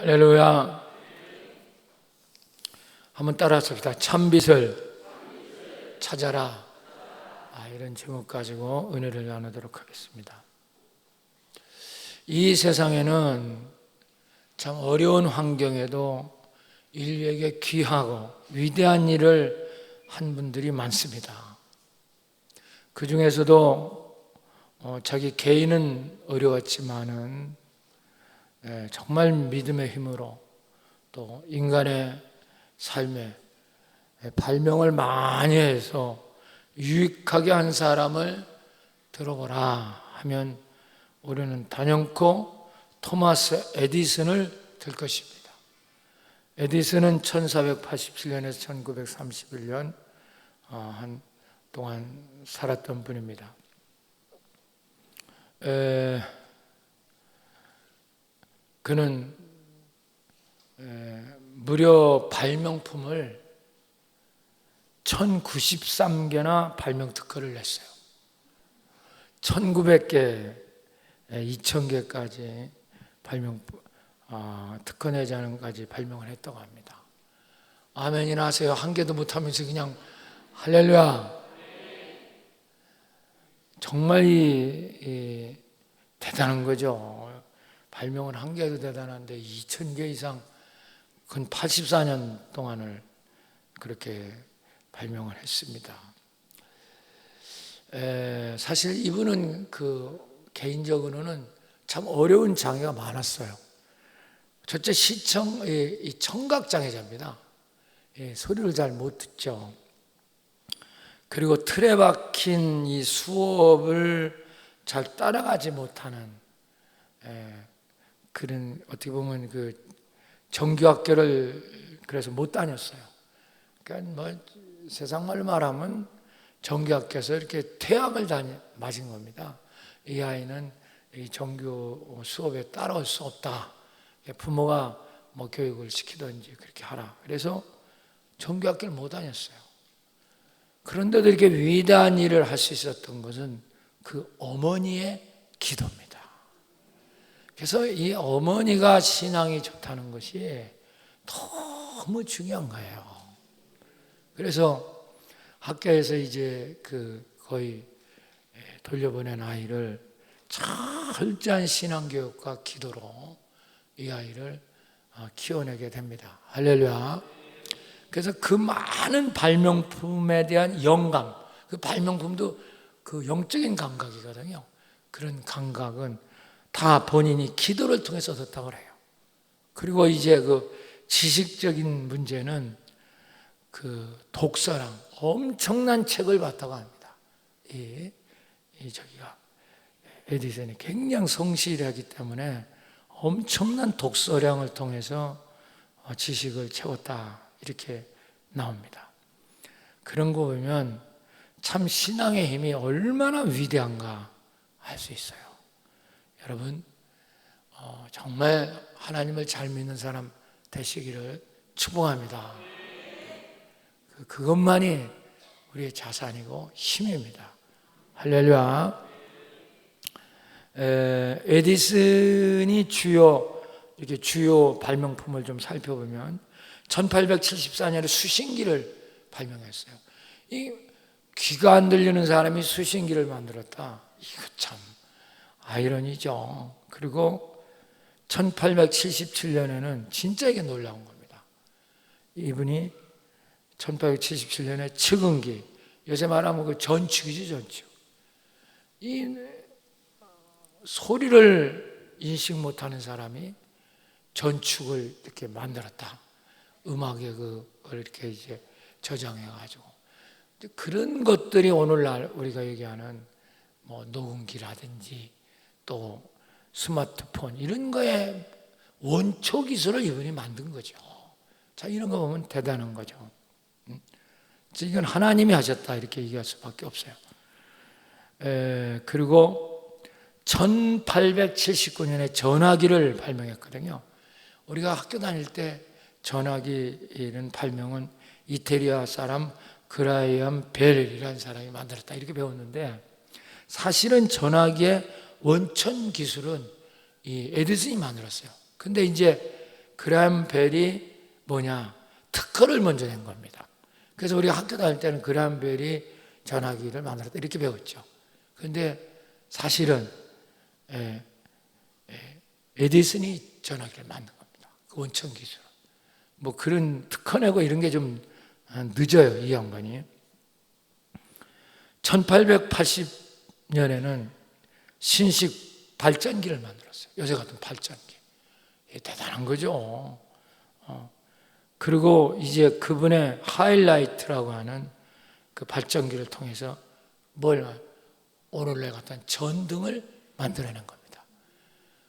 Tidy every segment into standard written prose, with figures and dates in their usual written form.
할렐루야. 한번 따라합시다. 참빛을 찾아라. 이런 제목 가지고 은혜를 나누도록 하겠습니다. 이 세상에는 참 어려운 환경에도 인류에게 귀하고 위대한 일을 한 분들이 많습니다. 그 중에서도 자기 개인은 어려웠지만은 정말 믿음의 힘으로 또 인간의 삶에 발명을 많이 해서 유익하게 한 사람을 들어보라 하면 우리는 단연코 토마스 에디슨을 들 것입니다. 에디슨은 1487년에서 1931년 한 동안 살았던 분입니다. 그는 무려 발명품을 1093개나 발명 특허를 냈어요. 1900개, 2000개까지 발명 특허 내자는까지 발명을 했다고 합니다. 아멘이나 하세요. 한 개도 못하면서 그냥 할렐루야. 정말 대단한 거죠. 발명은 한 개도 대단한데 2000개 이상, 그건 84년 동안을 그렇게 발명을 했습니다. 사실 이분은 개인적으로는 참 어려운 장애가 많았어요. 첫째 이 청각장애자입니다. 소리를 잘 못 듣죠. 그리고 틀에 박힌 이 수업을 잘 따라가지 못하는 그런, 어떻게 보면 정규학교를 그래서 못 다녔어요. 그러니까 세상 말로 말하면 정규학교에서 이렇게 퇴학을 맞은 겁니다. 이 아이는 이 정규 수업에 따라올 수 없다. 부모가 교육을 시키든지 그렇게 하라. 그래서 정규학교를 못 다녔어요. 그런데도 이렇게 위대한 일을 할 수 있었던 것은 그 어머니의 기도입니다. 그래서 이 어머니가 신앙이 좋다는 것이 너무 중요한 거예요. 그래서 학교에서 이제 거의 돌려보낸 아이를 철저한 신앙교육과 기도로 이 아이를 키워내게 됩니다. 할렐루야. 그래서 그 많은 발명품에 대한 영감, 그 발명품도 영적인 감각이거든요. 그런 감각은 다 본인이 기도를 통해서 얻었다고 해요. 그리고 이제 지식적인 문제는 독서랑 엄청난 책을 봤다고 합니다. 에디슨이 굉장히 성실하기 때문에 엄청난 독서량을 통해서 지식을 채웠다, 이렇게 나옵니다. 그런 거 보면 참 신앙의 힘이 얼마나 위대한가 알 수 있어요. 여러분, 정말 하나님을 잘 믿는 사람 되시기를 축복합니다. 그것만이 우리의 자산이고 힘입니다. 할렐루야. 에디슨이 주요 발명품을 좀 살펴보면 1874년에 수신기를 발명했어요. 이 귀가 안 들리는 사람이 수신기를 만들었다. 이거 참 아이러니죠. 그리고 1877년에는 진짜 이게 놀라운 겁니다. 이분이 1877년에 측은기, 요새 말하면 전축이죠, 전축. 이 소리를 인식 못하는 사람이 전축을 이렇게 만들었다. 음악에 이렇게 이제 저장해가지고. 그런 것들이 오늘날 우리가 얘기하는 녹음기라든지 또 스마트폰, 이런 거에 원초 기술을 이분이 만든 거죠. 자, 이런 거 보면 대단한 거죠. 이건 하나님이 하셨다, 이렇게 얘기할 수밖에 없어요. 그리고 1879년에 전화기를 발명했거든요. 우리가 학교 다닐 때 전화기는 발명은 이태리아 사람 그라이엄 벨이라는 사람이 만들었다, 이렇게 배웠는데, 사실은 전화기의 원천 기술은 이 에디슨이 만들었어요. 근데 이제 그라함 벨이 뭐냐? 특허를 먼저 낸 겁니다. 그래서 우리가 학교 다닐 때는 그라함 벨이 전화기를 만들었다 이렇게 배웠죠. 그런데 사실은 에디슨이 전화기를 만든 겁니다. 그 원천 기술. 뭐 그런 특허 내고 이런 게 좀 늦어요, 이 양반이. 1880년에는 신식 발전기를 만들었어요. 요새 같은 발전기. 대단한 거죠. 그리고 이제 그분의 하이라이트라고 하는 그 발전기를 통해서 오늘날 같은 전등을 만들어낸 겁니다.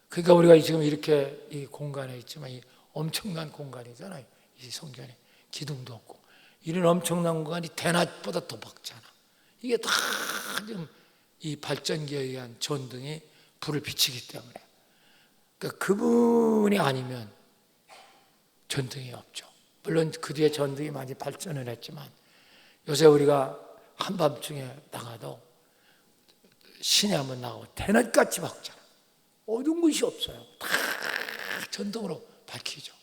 그러니까 우리가 지금 이렇게 이 공간에 있지만 이 엄청난 공간이잖아요. 이 성전에 기둥도 없고 이런 엄청난 공간이 대낮보다 더 밝잖아. 이게 다 지금 이 발전기에 의한 전등이 불을 비치기 때문에. 그러니까 그분이 아니면 전등이 없죠. 물론 그 뒤에 전등이 많이 발전을 했지만 요새 우리가 한밤중에 나가도 시내 한번 나가고 대낮같이 밝잖아. 어두운 곳이 없어요. 다 전등으로 밝히죠.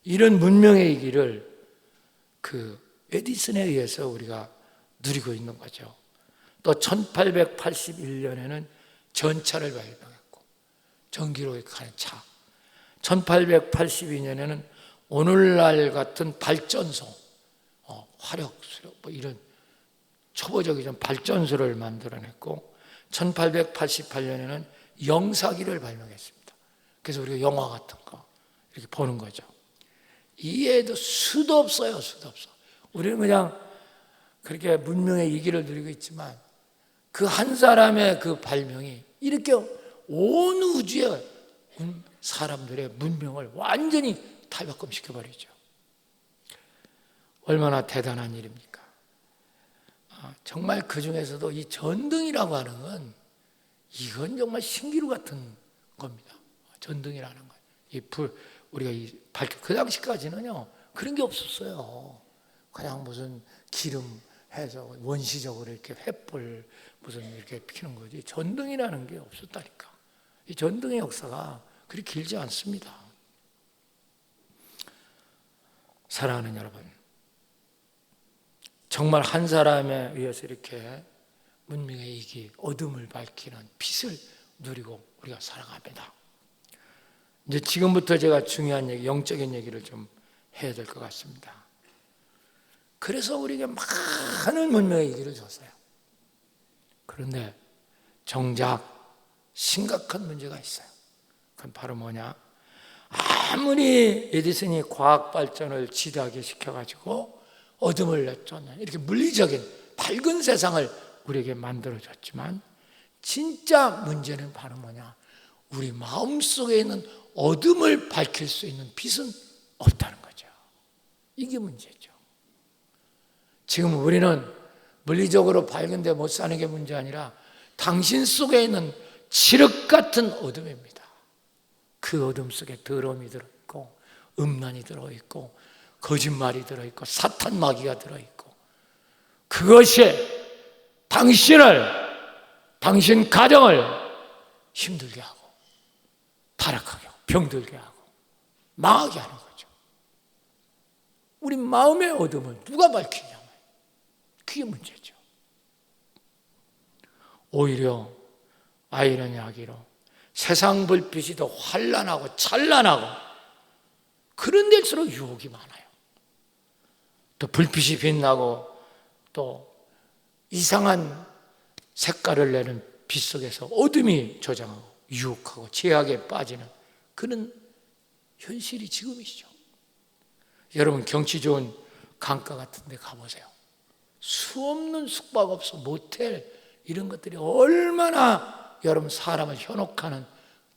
이런 문명의 길을 그 에디슨에 의해서 우리가 누리고 있는 거죠. 또 1881년에는 전차를 발명했고 전기로 가는 차. 1882년에는 오늘날 같은 발전소, 화력, 수력 뭐 이런 초보적인 발전소를 만들어냈고 1888년에는 영사기를 발명했습니다. 그래서 우리가 영화 같은 거 이렇게 보는 거죠. 이해도 수도 없어요, 수도 없어. 우리는 그냥 그렇게 문명의 이기를 누리고 있지만 그 한 사람의 그 발명이 이렇게 온 우주의 사람들의 문명을 완전히 탈바꿈시켜버리죠. 얼마나 대단한 일입니까? 정말 그 중에서도 이 전등이라고 하는 건 이건 정말 신기루 같은 겁니다. 전등이라는 건. 이 불, 우리가 그 당시까지는요, 그런 게 없었어요. 그냥 무슨 기름 해서 원시적으로 이렇게 횃불 무슨 이렇게 피는 거지. 전등이라는 게 없었다니까. 이 전등의 역사가 그리 길지 않습니다. 사랑하는 여러분, 정말 한 사람에 의해서 이렇게 문명의 이기, 어둠을 밝히는 빛을 누리고 우리가 살아갑니다. 이제 지금부터 제가 중요한 얘기, 영적인 얘기를 좀 해야 될 것 같습니다. 그래서 우리에게 많은 문명의 이기를 줬어요. 그런데 정작 심각한 문제가 있어요. 그건 바로 뭐냐? 아무리 에디슨이 과학 발전을 지대하게 시켜가지고 어둠을 내쫓는 이렇게 물리적인 밝은 세상을 우리에게 만들어줬지만 진짜 문제는 바로 뭐냐? 우리 마음속에 있는 어둠을 밝힐 수 있는 빛은 없다는 거죠. 이게 문제죠. 지금 우리는 물리적으로 밝은데 못 사는 게 문제 아니라 당신 속에 있는 칠흑 같은 어둠입니다. 그 어둠 속에 더러움이 들어있고 음란이 들어있고 거짓말이 들어있고 사탄 마귀가 들어있고 그것이 당신 가정을 힘들게 하고 타락하게 하고 병들게 하고 망하게 하는 거죠. 우리 마음의 어둠을 누가 밝히냐면 그게 문제죠. 오히려 아이러니하기로 세상 불빛이 더 환란하고 찬란하고 그런 데일수록 유혹이 많아요. 또 불빛이 빛나고 또 이상한 색깔을 내는 빛 속에서 어둠이 조장하고 유혹하고 죄악에 빠지는 그런 현실이 지금이시죠. 여러분 경치 좋은 강가 같은 데 가보세요. 수없는 숙박업소, 모텔 이런 것들이 얼마나 여러분 사람을 현혹하는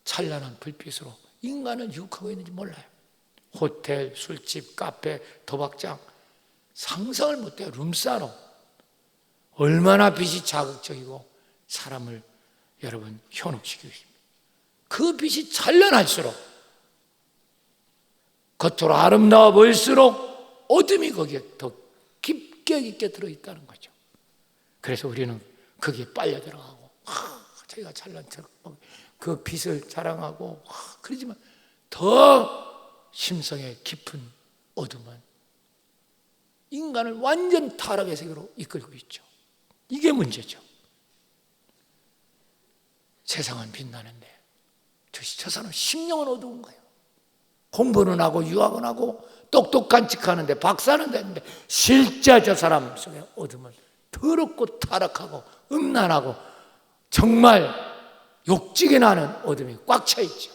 찬란한 불빛으로 인간을 유혹하고 있는지 몰라요. 호텔, 술집, 카페, 도박장 상상을 못해요. 룸사롱 얼마나 빛이 자극적이고 사람을 여러분 현혹시키고 있습니다. 그 빛이 찬란할수록 겉으로 아름다워 보일수록 어둠이 거기에 더 깊게 들어있다는 거죠. 그래서 우리는 거기에 빨려 들어가고 자기가 찬란처럼 그 빛을 자랑하고 그러지만 더 심성의 깊은 어둠은 인간을 완전 타락의 세계로 이끌고 있죠. 이게 문제죠. 세상은 빛나는데 저 사람 심령은 어두운 거예요. 공부는 하고 유학은 하고 똑똑한 척 하는데 박사는 됐는데 실제 저 사람 속에 어둠은 더럽고 타락하고 음란하고 정말 욕지게 나는 어둠이 꽉 차 있죠.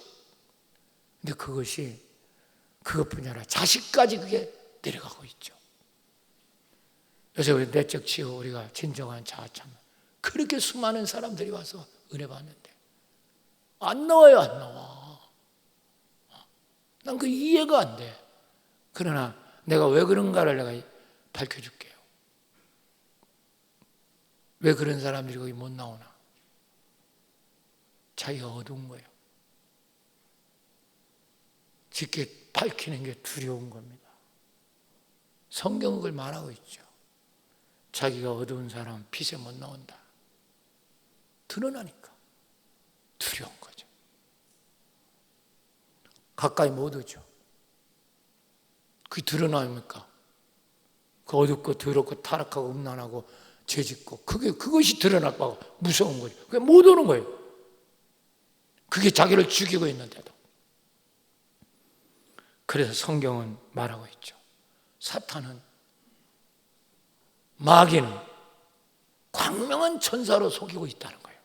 근데 그것뿐이 아니라 자식까지 그게 내려가고 있죠. 요새 우리 내적 치유 우리가 진정한 자아참 그렇게 수많은 사람들이 와서 은혜 받는데 안 나와요. 안 나와. 난 그 이해가 안 돼. 그러나 내가 왜 그런가를 내가 밝혀줄게요. 왜 그런 사람들이 거기 못 나오나? 자기가 어두운 거예요. 쉽게 밝히는 게 두려운 겁니다. 성경은 그걸 말하고 있죠. 자기가 어두운 사람은 빛에 못 나온다. 드러나니까 두려운 거죠. 가까이 못 오죠. 그게 드러나니까 그 어둡고 더럽고 타락하고 음란하고 죄짓고 그것이 드러날까 무서운 거죠. 그게 못 오는 거예요. 그게 자기를 죽이고 있는데도. 그래서 성경은 말하고 있죠. 사탄은 마귀는 광명한 천사로 속이고 있다는 거예요.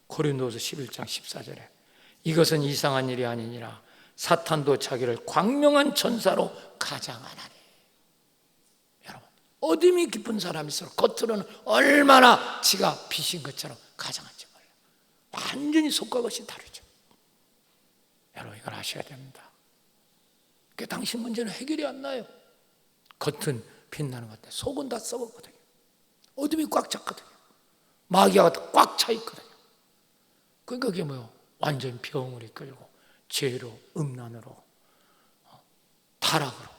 고린도서 11장 14절에 이것은 이상한 일이 아니니라 사탄도 자기를 광명한 천사로 가장하나니. 여러분 어둠이 깊은 사람일수록 겉으로는 얼마나 지가 빛인 것처럼 가장한지 몰라요. 완전히 속과 겉이 다르죠. 여러분 이걸 아셔야 됩니다. 그러니까 당신 문제는 해결이 안 나요. 겉은 빛나는 것 같아요. 속은 다 썩었거든요. 어둠이 꽉 찼거든요. 마귀가 꽉 차 있거든요. 그러니까 그게 뭐예요? 완전 병을 이끌고 죄로, 음란으로, 타락으로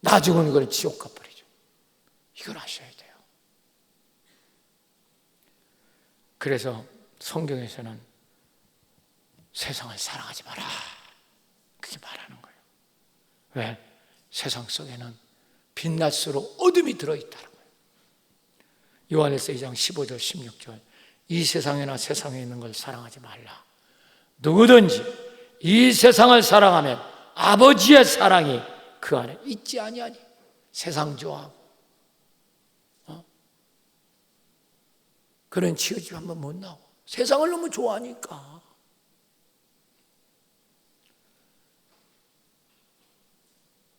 나중은 이걸 지옥 가버리죠. 이걸 아셔야 돼요. 그래서 성경에서는 세상을 사랑하지 마라 그렇게 말하는 거예요. 왜? 세상 속에는 빛날수록 어둠이 들어있다는 거예요. 요한에서 2장 15절 16절 이 세상에나 세상에 있는 걸 사랑하지 말라. 누구든지 이 세상을 사랑하면 아버지의 사랑이 그 안에 있지 아니하니. 세상 좋아하고 그런 치우집 한번 못 나오고 세상을 너무 좋아하니까.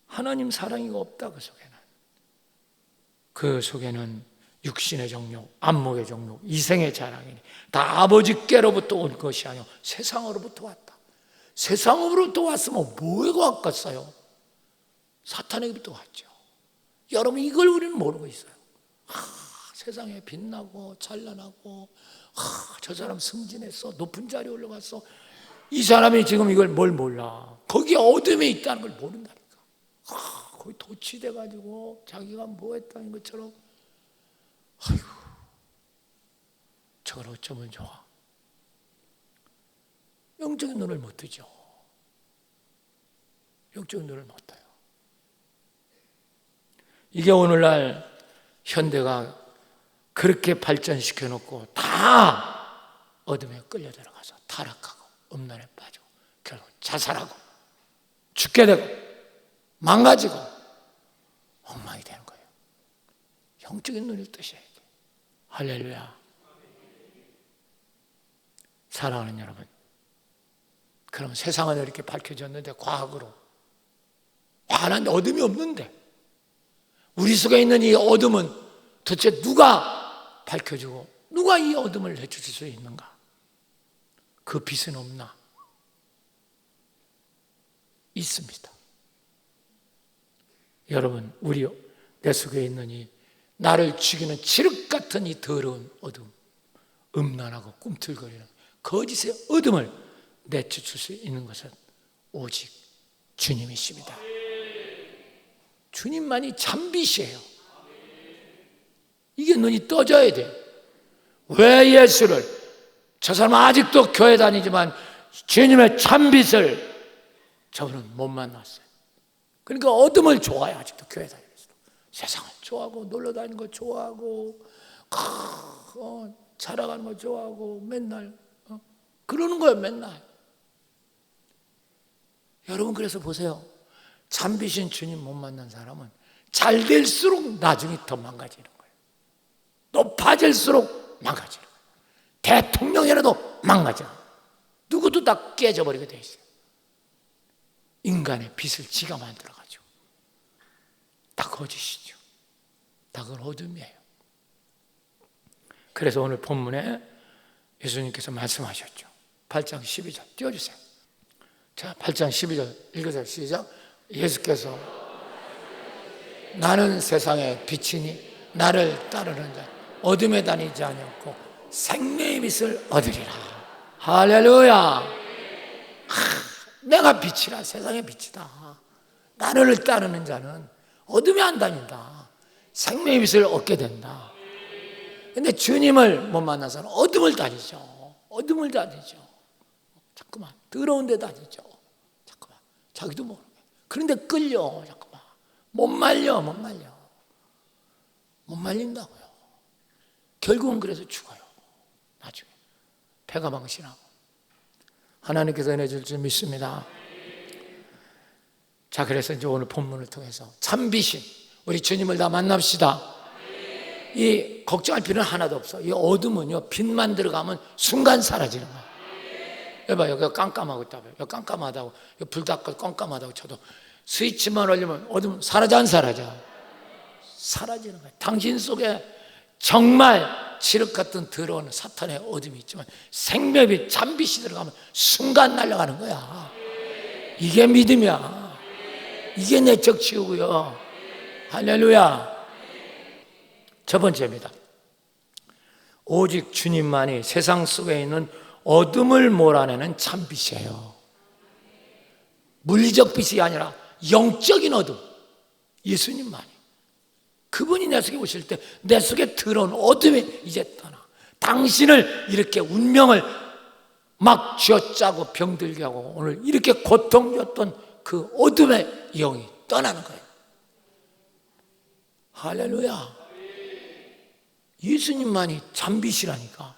하나님 사랑이 없다. 그 속에는 육신의 정욕, 안목의 정욕, 이생의 자랑이니 다 아버지께로부터 온 것이 아니오 세상으로부터 왔다. 세상으로부터 왔으면 뭐가 왔겠어요? 사탄에게부터 왔죠. 여러분 이걸 우리는 모르고 있어요. 세상에 빛나고 찬란하고 저 사람 승진했어, 높은 자리에 올라갔어. 이 사람이 지금 이걸 뭘 몰라. 거기에 어둠이 있다는 걸 모른다니까. 거기 도취돼가지고 자기가 뭐 했다는 것처럼 아이고 저걸 어쩌면 좋아. 영적인 눈을 못 뜨죠. 영적인 눈을 못 떠요. 이게 오늘날 현대가 그렇게 발전시켜 놓고 다 어둠에 끌려 들어가서 타락하고 음란에 빠지고 결국 자살하고 죽게 되고 망가지고 엉망이 되는 거예요. 영적인 눈을 뜨셔야 돼요. 할렐루야. 사랑하는 여러분, 그럼 세상은 이렇게 밝혀졌는데 과학으로 환한 어둠이 없는데 우리 속에 있는 이 어둠은 도대체 누가 밝혀주고 누가 이 어둠을 해주실 수 있는가? 그 빛은 없나? 있습니다. 여러분, 내 속에 있는 이 나를 죽이는 칠흑 같은 이 더러운 어둠, 음란하고 꿈틀거리는 거짓의 어둠을 내쫓을 수 있는 것은 오직 주님이십니다. 주님만이 참빛이에요. 이게 눈이 떠져야 돼요. 왜 예수를, 저 사람은 아직도 교회 다니지만 주님의 참빛을 저분은 못 만났어요. 그러니까 어둠을 좋아해요. 아직도 교회 다니면서 세상을 좋아하고 놀러 다니는 거 좋아하고 자라가는 거 좋아하고 맨날 그러는 거예요. 맨날. 여러분 그래서 보세요. 참비신 주님 못 만난 사람은 잘 될수록 나중에 더 망가지는 거예요. 높아질수록 망가지는 거예요. 대통령이라도 망가져. 누구도 다 깨져버리게 돼 있어요. 인간의 빛을 지가 만들어가지고. 다 거짓이죠. 다 그건 어둠이에요. 그래서 오늘 본문에 예수님께서 말씀하셨죠. 8장 12절 띄워주세요. 자, 8장 12절 읽으세요. 시작. 예수께서 나는 세상의 빛이니 나를 따르는 자 어둠에 다니지 아니었고 생명의 빛을 얻으리라. 할렐루야. 내가 빛이라. 세상의 빛이다. 나를 따르는 자는 어둠에 안 다닌다. 생명의 빛을 얻게 된다. 근데 주님을 못 만나서는 어둠을 다니죠. 어둠을 다니죠. 자꾸만 더러운 데 다니죠. 자꾸만 자기도 모르게. 그런데 끌려. 자꾸만 못 말려. 못 말린다고요. 결국은 그래서 죽어요. 나중에 폐가 망신하고. 하나님께서 은혜 줄 줄 믿습니다. 자, 그래서 이제 오늘 본문을 통해서 참비신 우리 주님을 다 만납시다. 이 걱정할 필요는 하나도 없어. 이 어둠은요, 빛만 들어가면 순간 사라지는 거야. 여봐, 여기가 깜깜하고 있다. 여기 깜깜하다고, 여기 불 닦고 깜깜하다고 쳐도 스위치만 올리면 어둠 사라져 안 사라져? 사라지는 거야. 당신 속에 정말 칠흑 같은 더러운 사탄의 어둠이 있지만 생명의 참빛이 들어가면 순간 날아가는 거야. 이게 믿음이야. 이게 내적 치유고요. 할렐루야. 첫 번째입니다. 오직 주님만이 세상 속에 있는 어둠을 몰아내는 참빛이에요. 물리적 빛이 아니라 영적인 어둠. 예수님만이. 그분이 내 속에 오실 때 내 속에 들어온 어둠이 이제 떠나. 당신을 이렇게 운명을 막 쥐어짜고 병들게 하고 오늘 이렇게 고통 줬던 그 어둠의 영이 떠나는 거예요. 할렐루야. 예수님만이 참빛이라니까.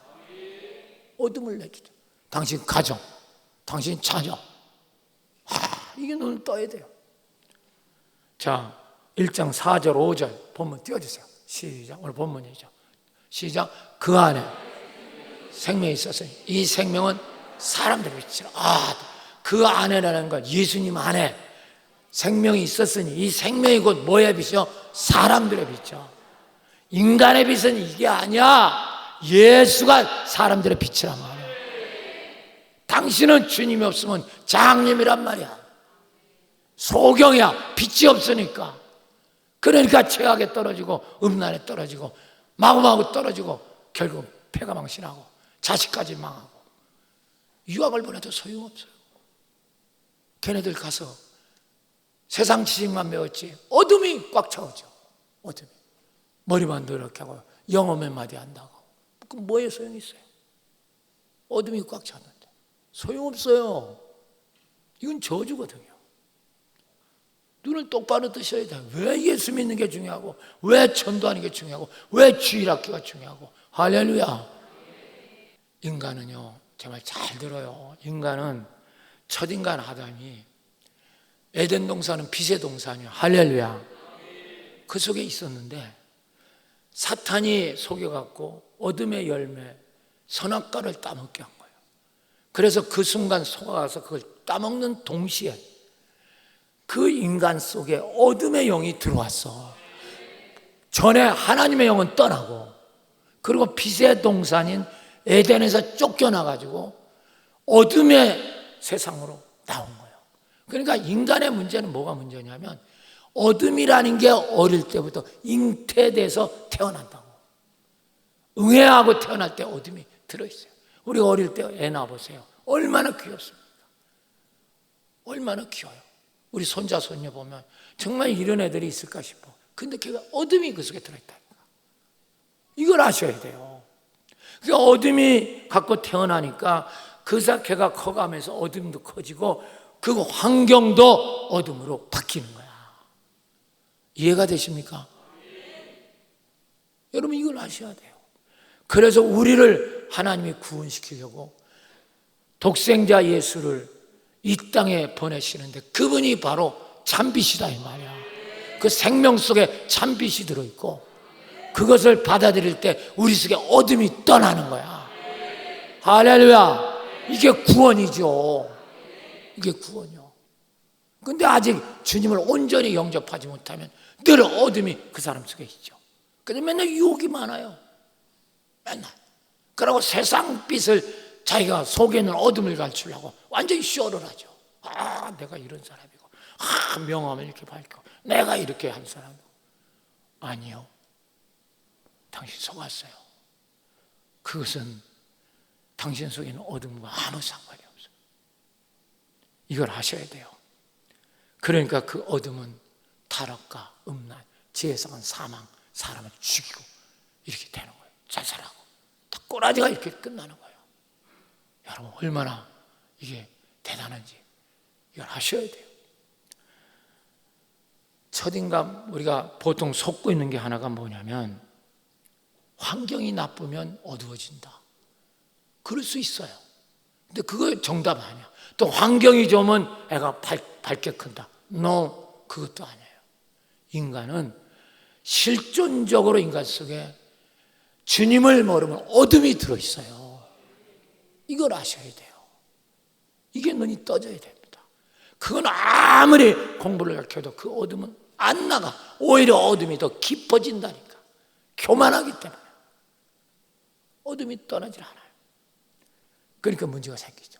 어둠을 내주죠. 당신 가정, 당신 자녀. 이게 눈을 떠야 돼요. 자, 1장 4절 5절 본문 띄워주세요. 시작. 오늘 본문이죠. 시작. 그 안에 생명이 있었으니 이 생명은 사람들의 빛이라. 그 안에라는 건 예수님 안에 생명이 있었으니 이 생명이 곧 뭐의 빛이요? 사람들의 빛이요. 인간의 빛은 이게 아니야. 예수가 사람들의 빛이란 말이야. 당신은 주님이 없으면 장님이란 말이야. 소경이야. 빛이 없으니까. 그러니까 최악에 떨어지고 음란에 떨어지고 마구마구 떨어지고 결국 폐가 망신하고 자식까지 망하고 유학을 보내도 소용없어요. 걔네들 가서 세상 지식만 배웠지 어둠이 꽉 차오죠. 어둠이. 머리만 노랗게 하고 영어 몇 마디 한다고. 그럼 뭐에 소용이 있어요? 어둠이 꽉 찼는데 소용없어요. 이건 저주거든요. 눈을 똑바로 뜨셔야 돼요. 왜 예수 믿는 게 중요하고 왜 전도하는 게 중요하고 왜 주일학교가 중요하고. 할렐루야. 인간은요, 정말 잘 들어요. 인간은 첫인간 아담이 에덴 동산은 빛의 동산이에요. 할렐루야. 그 속에 있었는데 사탄이 속여갖고 어둠의 열매 선악과를 따먹게 한 거예요. 그래서 그 순간 속아가서 그걸 따먹는 동시에 그 인간 속에 어둠의 영이 들어왔어. 전에 하나님의 영은 떠나고 그리고 빛의 동산인 에덴에서 쫓겨나가지고 어둠의 세상으로 나온 거예요. 그러니까 인간의 문제는 뭐가 문제냐면 어둠이라는 게 어릴 때부터 잉태돼서 태어난다고. 응애하고 태어날 때 어둠이 들어있어요. 우리 어릴 때 애 낳아보세요. 얼마나 귀엽습니까? 얼마나 귀여워요. 우리 손자 손녀 보면 정말 이런 애들이 있을까 싶어. 근데 걔가 어둠이 그 속에 들어있다니까. 이걸 아셔야 돼요. 그 어둠이 갖고 태어나니까 그 걔가 커가면서 어둠도 커지고 그 환경도 어둠으로 바뀌는 거야. 이해가 되십니까? 여러분 이걸 아셔야 돼요. 그래서 우리를 하나님이 구원시키려고 독생자 예수를 이 땅에 보내시는데 그분이 바로 참빛이다 이 말이야. 그 생명 속에 참빛이 들어있고 그것을 받아들일 때 우리 속에 어둠이 떠나는 거야. 할렐루야. 이게 구원이죠. 이게 구원이요. 근데 아직 주님을 온전히 영접하지 못하면 늘 어둠이 그 사람 속에 있죠. 그래서 맨날 유혹이 많아요. 맨날. 그러고 세상 빛을 자기가 속에 있는 어둠을 감추려고 완전히 쇼를 하죠. 아, 내가 이런 사람이고, 아, 명함을 이렇게 밝히고, 내가 이렇게 한 사람이고. 아니요. 당신 속았어요. 그것은 당신 속에 있는 어둠과 아무 상관이 없어요. 이걸 아셔야 돼요. 그러니까 그 어둠은 타락과 음란, 지혜상한 사망, 사람을 죽이고 이렇게 되는 거예요. 자살하고 다 꼬라지가 이렇게 끝나는 거예요. 여러분 얼마나 이게 대단한지 이걸 아셔야 돼요. 첫인감 우리가 보통 속고 있는 게 하나가 뭐냐면 환경이 나쁘면 어두워진다. 그럴 수 있어요. 근데 그거 정답 아니야. 또 환경이 좋으면 애가 밝게 큰다. No, 그것도 아니에요. 인간은 실존적으로 인간 속에 주님을 모르면 어둠이 들어있어요. 이걸 아셔야 돼요. 이게 눈이 떠져야 됩니다. 그건 아무리 공부를 이렇게 해도 그 어둠은 안 나가. 오히려 어둠이 더 깊어진다니까. 교만하기 때문에 어둠이 떠나질 않아요. 그러니까 문제가 생기죠.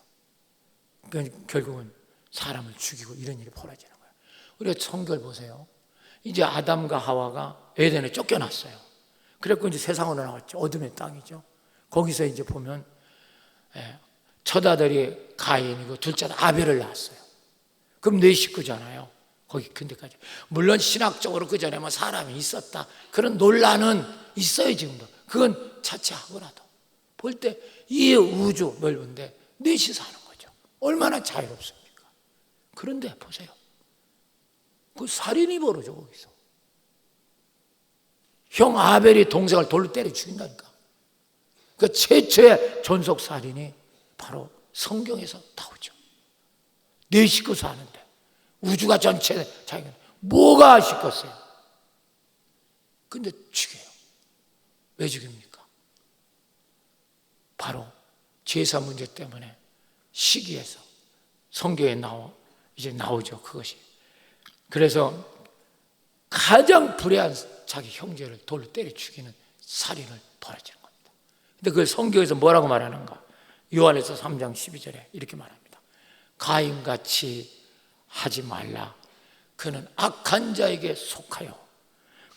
그러니까 결국은 사람을 죽이고 이런 일이 벌어지는 거예요. 우리가 성경을 보세요. 이제 아담과 하와가 에덴에 쫓겨났어요. 그래서 이제 세상으로 나왔죠. 어둠의 땅이죠. 거기서 이제 보면 첫 아들이 가인이고 둘째 아들 아벨을 낳았어요. 그럼 네 식구잖아요. 거기 근데까지. 물론 신학적으로 그 전에 뭐 사람이 있었다. 그런 논란은 있어요 지금도. 그건 차치하고라도 볼 때 이 우주 넓은데 넷이 사는 거죠. 얼마나 자유롭습니까? 그런데 보세요. 그 살인이 벌어져 거기서. 형 아벨이 동생을 돌로 때려 죽인다니까. 그 최초의 존속 살인이 바로 성경에서 나오죠. 네 식구 사는데 우주가 전체 자기가 뭐가 싶겠어요? 근데 죽여요. 왜 죽입니까? 바로 제사 문제 때문에 시기에서 성경에 이제 나오죠 그것이. 그래서 가장 불의한 자기 형제를 돌로 때려 죽이는 살인을 벌어지는 겁니다. 근데 그걸 성경에서 뭐라고 말하는가? 요한에서 3장 12절에 이렇게 말합니다. 가인같이 하지 말라. 그는 악한 자에게 속하여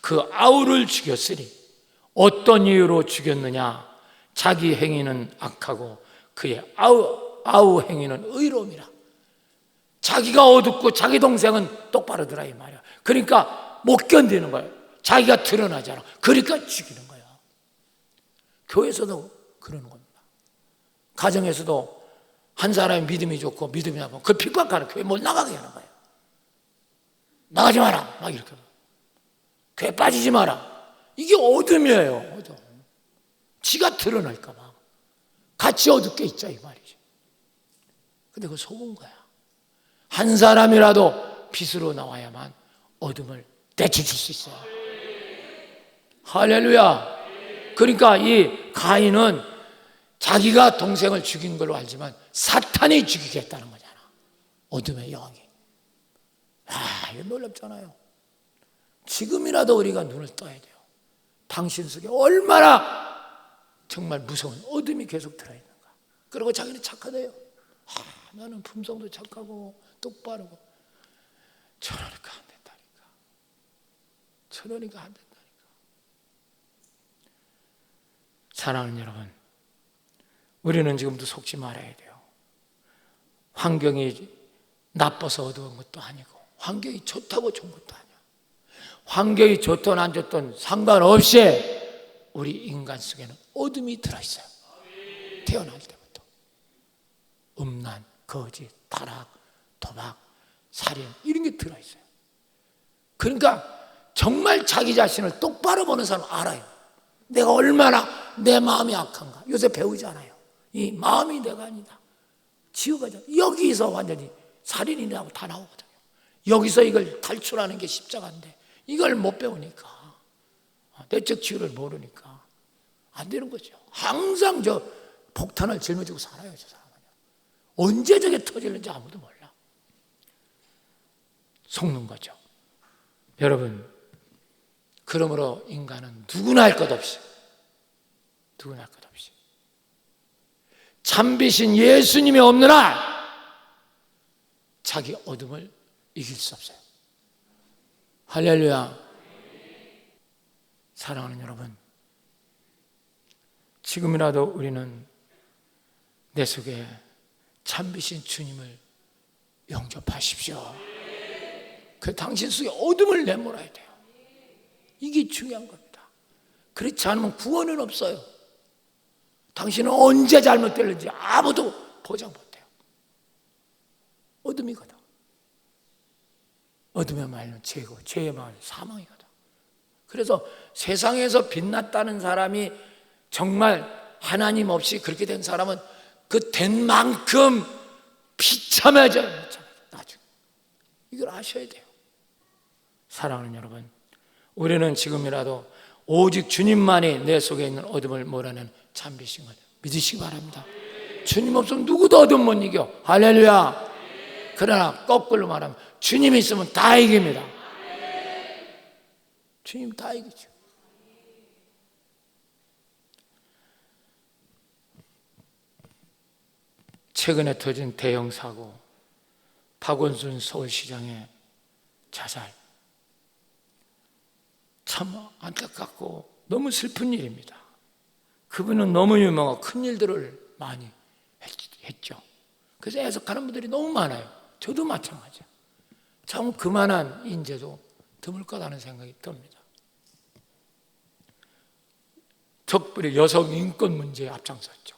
그 아우를 죽였으니 어떤 이유로 죽였느냐? 자기 행위는 악하고 그의 아우 행위는 의로움이라. 자기가 어둡고 자기 동생은 똑바르더라 이 말이야. 그러니까 못 견디는 거예요. 자기가 드러나잖아. 그러니까 죽이는 거야. 교회에서도 그러는 겁니다. 가정에서도 한 사람이 믿음이 좋고 믿음이 나쁘고 그 핍박하는 교회 못 나가게 하는 거예요. 나가지 마라 막 이렇게. 교회 빠지지 마라. 이게 어둠이에요. 어둠. 지가 드러날까 봐 같이 어둡게 있자 이 말이지. 근데 그거 속은 거야. 한 사람이라도 빛으로 나와야만 어둠을 내쫓을 수 있어요. 할렐루야. 그러니까 이 가인은 자기가 동생을 죽인 걸로 알지만 사탄이 죽이겠다는 거잖아. 어둠의 영이. 이거 놀랍잖아요. 지금이라도 우리가 눈을 떠야 돼요. 당신 속에 얼마나 정말 무서운 어둠이 계속 들어있는가. 그리고 자기는 착하대요. 나는 품성도 착하고 똑바르고. 저러니까 안 된다니까. 저러니까 안 된다니까. 사랑하는 여러분, 우리는 지금도 속지 말아야 돼요. 환경이 나빠서 어두운 것도 아니고 환경이 좋다고 좋은 것도 아니야. 환경이 좋든 안 좋든 상관없이 우리 인간 속에는 어둠이 들어있어요. 태어날 때부터 음란, 거짓, 타락, 도박, 살인 이런 게 들어있어요. 그러니까 정말 자기 자신을 똑바로 보는 사람은 알아요. 내가 얼마나 내 마음이 악한가. 요새 배우지 않아요. 이 마음이 내가 아니다. 지우가 여기서 완전히 살인이라고 다 나오거든요. 여기서 이걸 탈출하는 게 십자가인데 이걸 못 배우니까, 내적 치유를 모르니까 안 되는 거죠. 항상 저 폭탄을 짊어지고 살아요, 저 사람은. 언제 저게 터지는지 아무도 몰라. 속는 거죠. 여러분, 그러므로 인간은 누구나 할 것 없이 참비신 예수님이 없는 한 자기 어둠을 이길 수 없어요. 할렐루야. 사랑하는 여러분, 지금이라도 우리는 내 속에 참비신 주님을 영접하십시오. 그 당신 속에 어둠을 내몰아야 돼요. 이게 중요한 겁니다. 그렇지 않으면 구원은 없어요. 당신은 언제 잘못될는지 아무도 보장 못해요. 어둠이거든. 어둠의 말은 죄고, 죄의 말은 사망이거든. 그래서 세상에서 빛났다는 사람이 정말 하나님 없이 그렇게 된 사람은 그 된 만큼 비참해져요. 나중에. 이걸 아셔야 돼요. 사랑하는 여러분, 우리는 지금이라도 오직 주님만이 내 속에 있는 어둠을 몰아내는 참비신 걸 믿으시기 바랍니다. 주님 없으면 누구도 어둠 못 이겨. 할렐루야. 그러나 거꾸로 말하면 주님이 있으면 다 이깁니다. 주님 다 이기죠. 최근에 터진 대형 사고, 박원순 서울시장의 자살, 참 안타깝고 너무 슬픈 일입니다. 그분은 너무 유명하고 큰 일들을 많이 했죠. 그래서 애석하는 분들이 너무 많아요. 저도 마찬가지예요. 참 그만한 인재도 드물 거라는 생각이 듭니다. 특별히 여성 인권 문제에 앞장섰죠.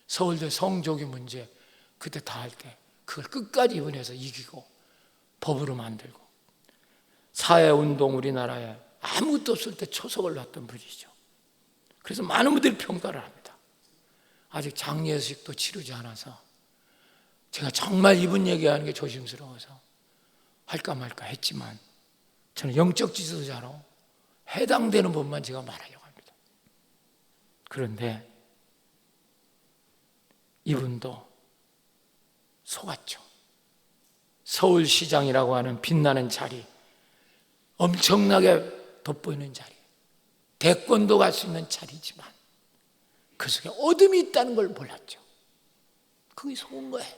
서울대 성조기 문제 그때 다 할 때 그걸 끝까지 이번에서 이기고 법으로 만들고, 사회운동 우리나라에 아무것도 없을 때 초석을 놨던 분이죠. 그래서 많은 분들이 평가를 합니다. 아직 장례식도 치르지 않아서 제가 정말 이분 얘기하는 게 조심스러워서 할까 말까 했지만, 저는 영적 지도자로 해당되는 부분만 제가 말하려고 합니다. 그런데 이분도 속았죠. 서울시장이라고 하는 빛나는 자리, 엄청나게 돋보이는 자리, 대권도 갈 수 있는 자리지만 그 속에 어둠이 있다는 걸 몰랐죠. 그게 속은 거예요.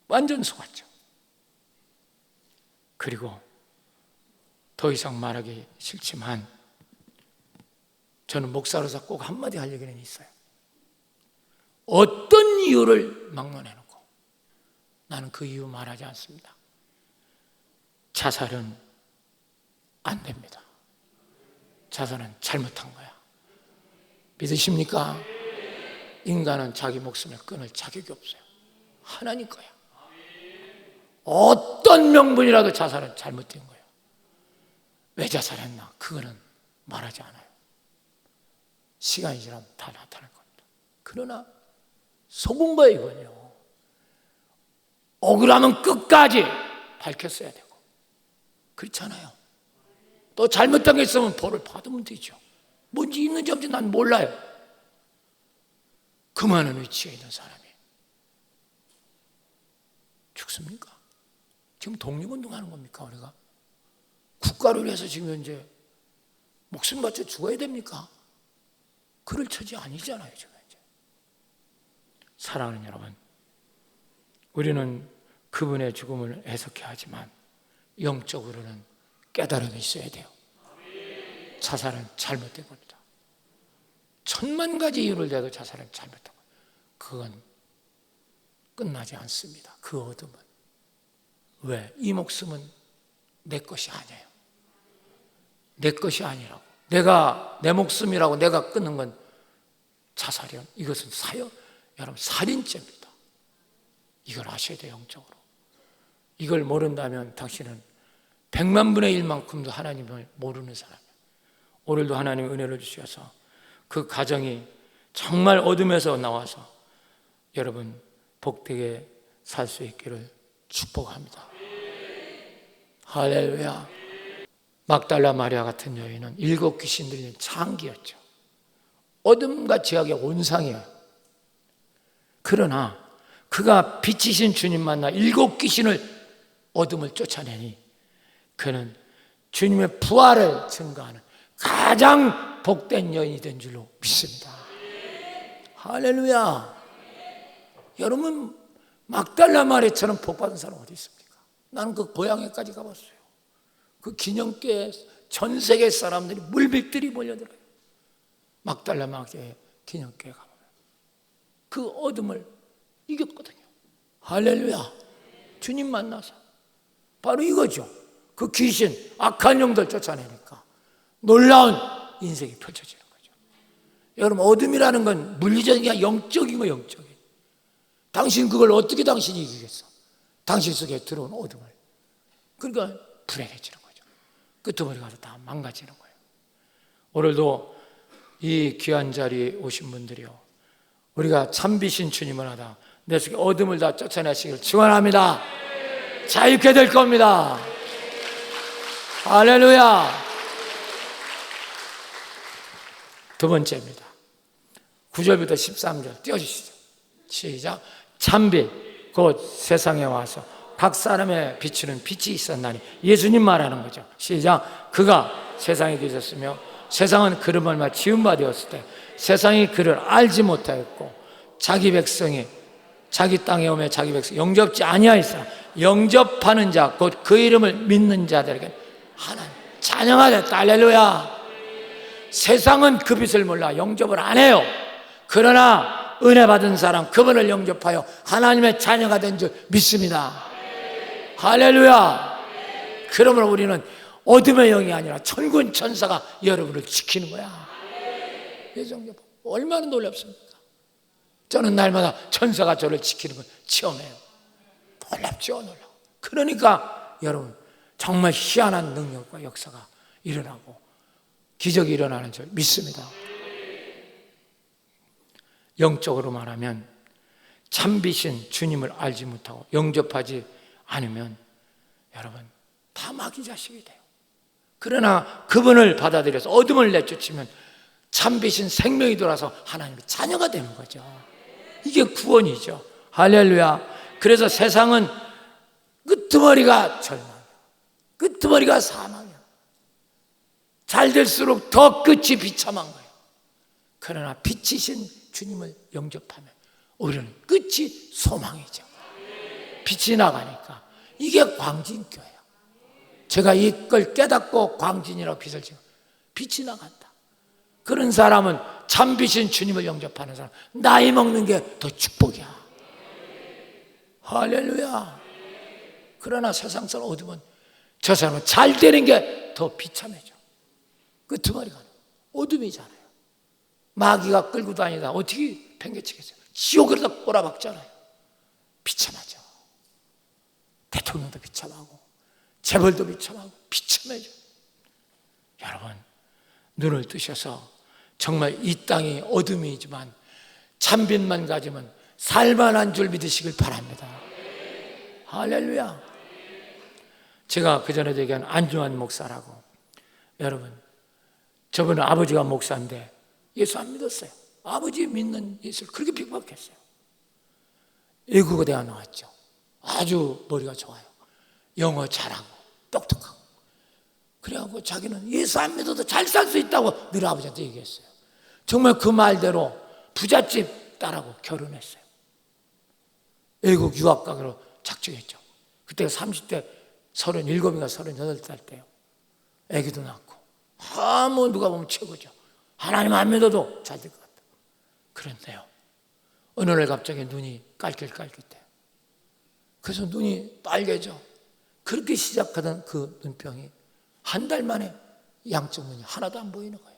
완전 속았죠. 그리고 더 이상 말하기 싫지만 저는 목사로서 꼭 한마디 할 얘기는 있어요. 어떤 이유를 막론해놓고 나는 그 이유 말하지 않습니다. 자살은 안 됩니다. 자살은 잘못한 거야. 믿으십니까? 인간은 자기 목숨을 끊을 자격이 없어요. 하나님 거야. 어떤 명분이라도 자살은 잘못된 거예요. 왜 자살했나? 그거는 말하지 않아요. 시간이 지나면 다 나타날 겁니다. 그러나 속은 거예요, 이건요. 억울하면 끝까지 밝혔어야 되고, 그렇잖아요. 또 잘못한 게 있으면 벌을 받으면 되죠. 뭔지 있는지 없는지 난 몰라요. 그 많은 위치에 있는 사람이 죽습니까? 지금 독립운동하는 겁니까, 우리가? 국가를 위해서 지금 현재 목숨 바쳐 죽어야 됩니까? 그럴 처지 아니잖아요, 지금 현재. 사랑하는 여러분, 우리는 그분의 죽음을 해석해야 하지만 영적으로는 깨달음이 있어야 돼요. 자살은 잘못된 겁니다. 1000만 가지 이유를 대도 자살은 잘못된 겁니다. 그건 끝나지 않습니다. 그 어둠은. 왜? 이 목숨은 내 것이 아니에요. 내 것이 아니라고. 내가 내 목숨이라고 내가 끊는 건 자살이요. 이것은 여러분 살인죄입니다. 이걸 아셔야 돼요. 영적으로. 이걸 모른다면 당신은 100만 분의 1만큼도 하나님을 모르는 사람이에요. 오늘도 하나님 은혜를 주셔서 그 가정이 정말 어둠에서 나와서 여러분 복되게 살 수 있기를 축복합니다. 할렐루야. 막달라 마리아 같은 여인은 7 귀신들이 창기였죠. 어둠과 죄악의 온상이에요. 그러나 그가 빛이신 주님 만나 7 귀신을 어둠을 쫓아내니 그는 주님의 부활을 증거하는 가장 복된 여인이 된 줄로 믿습니다. 할렐루야. 여러분 막달라 마리아처럼 복받은 사람 어디 있습니까? 나는 그 고향에까지 가봤어요. 그 기념교회 전 세계 사람들이 물백들이 몰려들어요. 막달라 마리아 기념교회 가보면 그 어둠을 이겼거든요. 할렐루야. 주님 만나서 바로 이거죠. 그 귀신 악한 영들 쫓아내니까 놀라운 인생이 펼쳐지는 거죠. 여러분 어둠이라는 건 물리적인 게 아니라 영적인 거. 영적인. 당신 그걸 어떻게 당신이 이기겠어? 당신 속에 들어온 어둠을. 그러니까 불행해지는 거죠. 끄트머리 가서 다 망가지는 거예요. 오늘도 이 귀한 자리에 오신 분들이요, 우리가 참비신 주님을 하다 내 속에 어둠을 다 쫓아내시길 축원합니다. 자유케 될 겁니다. 할렐루야. 두 번째입니다. 9절부터 13절 띄워주시죠. 시작. 참빛 곧 세상에 와서 각 사람의 비추는 빛이 있었나니, 예수님 말하는 거죠. 시작. 그가 세상에 계셨으며 세상은 그를 얼마 지은 바 되었을 때 세상이 그를 알지 못하였고 자기 백성이 자기 땅에 오며 자기 백성 영접지 아니하였으나 영접하는 자 곧 그 이름을 믿는 자들에게 하나님 자녀가 됐다. 할렐루야. 세상은 그 빛을 몰라 영접을 안 해요. 그러나 은혜 받은 사람 그분을 영접하여 하나님의 자녀가 된 줄 믿습니다. 할렐루야. 그러므로 우리는 어둠의 영이 아니라 천군 천사가 여러분을 지키는 거야. 얼마나 놀랍습니까? 저는 날마다 천사가 저를 지키는 걸 체험해요. 놀랍죠, 놀라워. 그러니까 여러분 정말 희한한 능력과 역사가 일어나고 기적이 일어나는 줄 믿습니다. 영적으로 말하면 참비신 주님을 알지 못하고 영접하지 않으면 여러분 다 마귀 자식이 돼요. 그러나 그분을 받아들여서 어둠을 내쫓으면 참비신 생명이 돌아서 하나님의 자녀가 되는 거죠. 이게 구원이죠. 할렐루야. 그래서 세상은 끄트머리가 절망이야. 끄트머리가 사망이야. 잘 될수록 더 끝이 비참한 거예요. 그러나 빛이신 주님을 영접하면 우리는 끝이 소망이죠. 빛이 나가니까 이게 광진교회예요. 제가 이걸 깨닫고 광진이라고 빛을 지고 빛이 나간다. 그런 사람은 참빛인 주님을 영접하는 사람, 나이 먹는 게 더 축복이야. 할렐루야. 그러나 세상 사람 어두면 저 사람은 잘 되는 게 더 비참해져. 그 두 마리가 어둠이잖아요. 마귀가 끌고 다니다 어떻게 팽개치겠어요? 지옥으로 다 꼬라박잖아요. 비참하죠. 대통령도 비참하고 재벌도 비참하고 비참해져. 여러분 눈을 뜨셔서 정말 이 땅이 어둠이지만 참빛만 가지면 살만한 줄 믿으시길 바랍니다. 할렐루야. 제가 그전에도 얘기한 안중환 목사라고, 여러분 저분은 아버지가 목사인데 예수 안 믿었어요. 아버지 믿는 예수를 그렇게 핍박했어요. 외국어대학 나왔죠. 아주 머리가 좋아요. 영어 잘하고 똑똑하고. 그래갖고 자기는 예수 안 믿어도 잘 살 수 있다고 늘 아버지한테 얘기했어요. 정말 그 말대로 부잣집 딸하고 결혼했어요. 외국 유학가로 작정했죠. 그때가 30대 37인가 38살 때요. 애기도 낳고 뭐 누가 보면 최고죠. 하나님 안 믿어도 잘 될 것 같다. 그런데요 어느 날 갑자기 눈이 깔깃깔깃해요. 그래서 눈이 빨개져. 그렇게 시작하던 그 눈병이 한 달 만에 양쪽 눈이 하나도 안 보이는 거예요.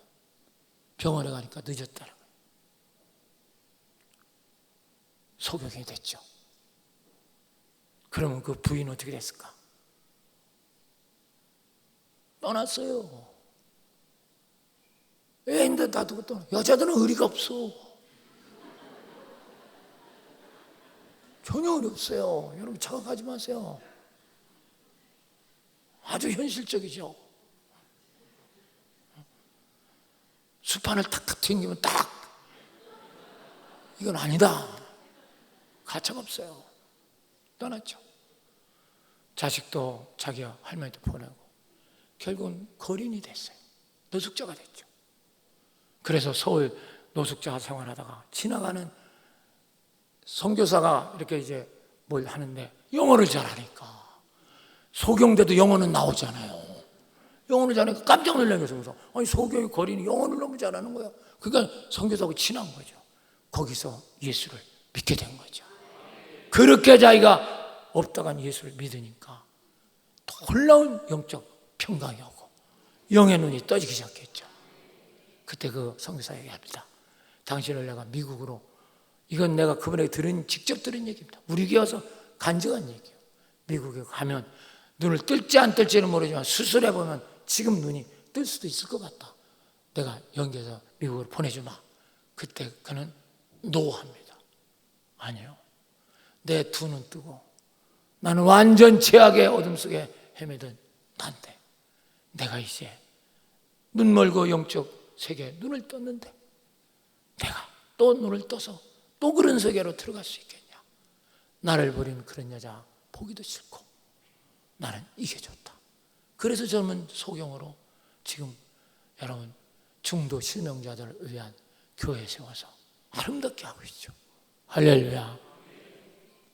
병원에 가니까 늦었다는 거예요. 소경이 됐죠. 그러면 그 부인 어떻게 됐을까? 떠났어요. 애인데 놔두고 떠나. 여자들은 의리가 없어. 전혀 의리 없어요. 여러분 착각하지 마세요. 아주 현실적이죠. 수판을 탁탁 튕기면 딱 이건 아니다. 가차가 없어요. 떠났죠. 자식도 자기 할머니한테 보내고 결국은 거린이 됐어요. 노숙자가 됐죠. 그래서 서울 노숙자 생활하다가 지나가는 선교사가 이렇게 이제 뭘 하는데 영어를 잘하니까 소경대도 영어는 나오잖아요. 영어를 잘하니까 깜짝 놀라면서 아니 소경이 거린이 영어를 너무 잘하는 거야. 그러니까 선교사하고 친한 거죠. 거기서 예수를 믿게 된 거죠. 그렇게 자기가 없다간 예수를 믿으니까 놀라운 영적 평강이 오고 영의 눈이 떠지기 시작했죠. 그때 그 선교사 얘기합니다. 당신을 내가 미국으로, 이건 내가 그분에게 직접 들은 얘기입니다. 우리 교회 와서 간증한 얘기예요. 미국에 가면 눈을 뜰지 안 뜰지는 모르지만 수술해보면 지금 눈이 뜰 수도 있을 것 같다. 내가 연계해서 미국으로 보내주마. 그때 그는 노합니다. 아니요. 내 두 눈 뜨고 나는 완전 최악의 어둠 속에 헤매던 난데 내가 이제 눈 멀고 영적 세계에 눈을 떴는데 내가 또 눈을 떠서 또 그런 세계로 들어갈 수 있겠냐. 나를 버린 그런 여자 보기도 싫고 나는 이게 좋다. 그래서 저는 소경으로 지금 여러분 중도 실명자들을 위한 교회 세워서 아름답게 하고 있죠. 할렐루야.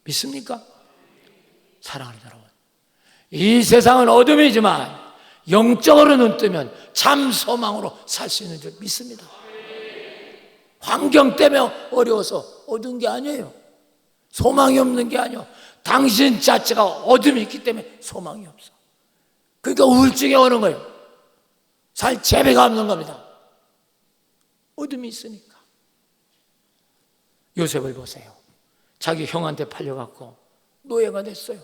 믿습니까? 사랑하는 여러분, 이 세상은 어둠이지만 영적으로 눈 뜨면 참 소망으로 살 수 있는 줄 믿습니다. 환경 때문에 어려워서 어두운 게 아니에요. 소망이 없는 게 아니에요. 당신 자체가 어둠이 있기 때문에 소망이 없어. 그러니까 우울증이 오는 거예요. 살 재배가 없는 겁니다. 어둠이 있으니까. 요셉을 보세요. 자기 형한테 팔려갖고 노예가 됐어요.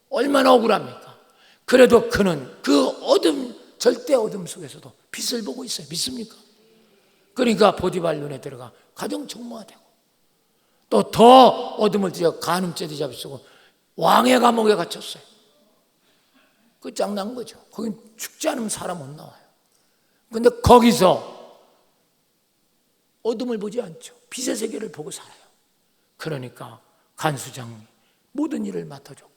얼마나 억울합니까? 그래도 그는 그 어둠, 절대 어둠 속에서도 빛을 보고 있어요. 믿습니까? 그러니까 보디발 눈에 들어가 가정 총무가 되고 또 더 어둠을 뒤져 간음죄 뒤잡히고 왕의 감옥에 갇혔어요. 끝장난 거죠. 거긴 죽지 않으면 사람 못 나와요. 근데 거기서 어둠을 보지 않죠. 빛의 세계를 보고 살아요. 그러니까 간수장이 모든 일을 맡아줬고